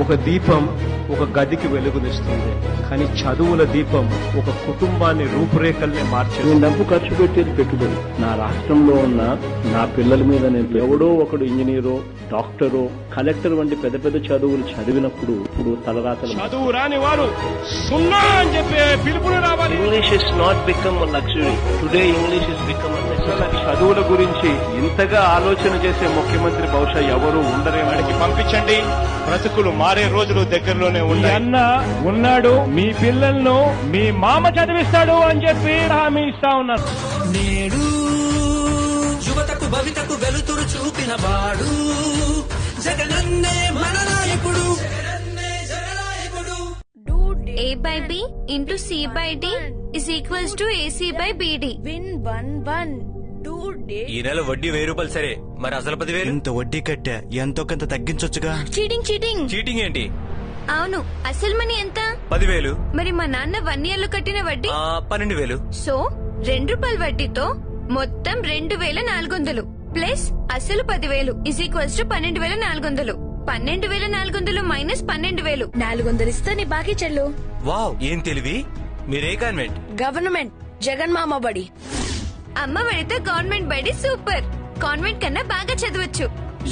ఒక దీపం ఒక గదికి వెలుగునిస్తుంది, కానీ చదువుల దీపం ఒక కుటుంబాన్ని రూపురేఖల్ని మార్చేది. నేను డబ్బు ఖర్చు పెట్టేది పెట్టుబడి. నా రాష్ట్రంలో ఉన్న నా పిల్లల మీద నేను ఎవడో ఒకడు ఇంజనీరో, డాక్టరో, కలెక్టర్ వంటి పెద్ద పెద్ద చదువులు చదివినప్పుడు ఇప్పుడు తలరాతలు. చదువు రాని వారు సున్నా అని చెప్పే పిలుపులు రావాలి. English is not become luxury today, English is become necessary. చదువుల గురించి ఇంతగా ఆలోచన చేసే ముఖ్యమంత్రి బహుశా ఎవరు ఉండరే. వాడికి పంపించండి, బ్రతుకులు మారే రోజులు దగ్గరలోనే ఉన్నాయి. అన్న ఉన్నాడు, మీ పిల్లలను మీ మామ చదివిస్తాడు అని చెప్పి హామీ ఇస్తా ఉన్నారు. నేడు యువతకు భవితకు వెలుతురు చూపిన వాడు జగనన్నే మన నాయకుడు. A by B into C by D is equals to AC by BD. Win 1-1. ఈ నెల వడ్డీ 1000 రూపాయలు. సరే, మరి అసలు 10,000? ఇంత వడ్డీ కట్టా, ఎంతో కొంత తగ్గించొచ్చుగా. చీటింగ్ చీటింగ్ చీటింగ్ ఏంటి? అవును, అసలు మనీ ఎంత? 10,000. మరి మా నాన్న 1 year లో కట్టిన వడ్డీ 12,000. సో ₹2 వడ్డీతో మొత్తం 2,400 ప్లస్ అసలు 10,000 is equals to 12,400. 12,400 మైనస్ 12,000. 400 ఇస్తే నీ బాకీ చెల్లు. వావ్, ఏం తెలివి. మీరే కాన్వెంట్? గవర్నమెంట్ జగన్ మామ బడి. అమ్మ బడితో గవర్నమెంట్ బడి సూపర్. కాన్వెంట్ కన్నా బాగా చదవచ్చు.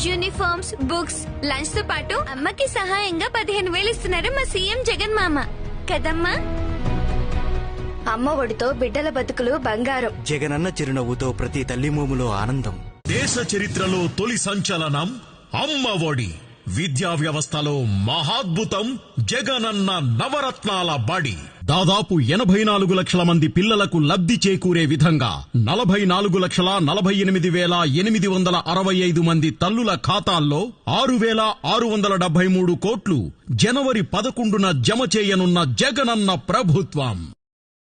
యూనిఫామ్స్, బుక్స్, లంచ్ తో పాటు అమ్మకి సహాయంగా 15,000 ఇస్తున్నారు మా సీఎం జగన్ మామ. కదమ్మా? అమ్మ ఒడితో బిడ్డల బతుకులు బంగారం. జగనన్న చిరునవ్వుతో ప్రతి తల్లి మోములో ఆనందం. దేశ చరిత్రలో తొలి సంచలనం అమ్మ ఒడి. విద్యా వ్యవస్థలో మహాద్భుతం జగనన్న నవరత్నాల బడి. దాదాపు 84 లక్షల మంది పిల్లలకు లబ్ధి చేకూరే విధంగా 44,48,865 మంది తల్లుల ఖాతాల్లో 6,673 కోట్లు జనవరి 11న జమ చేయనున్న జగనన్న ప్రభుత్వం.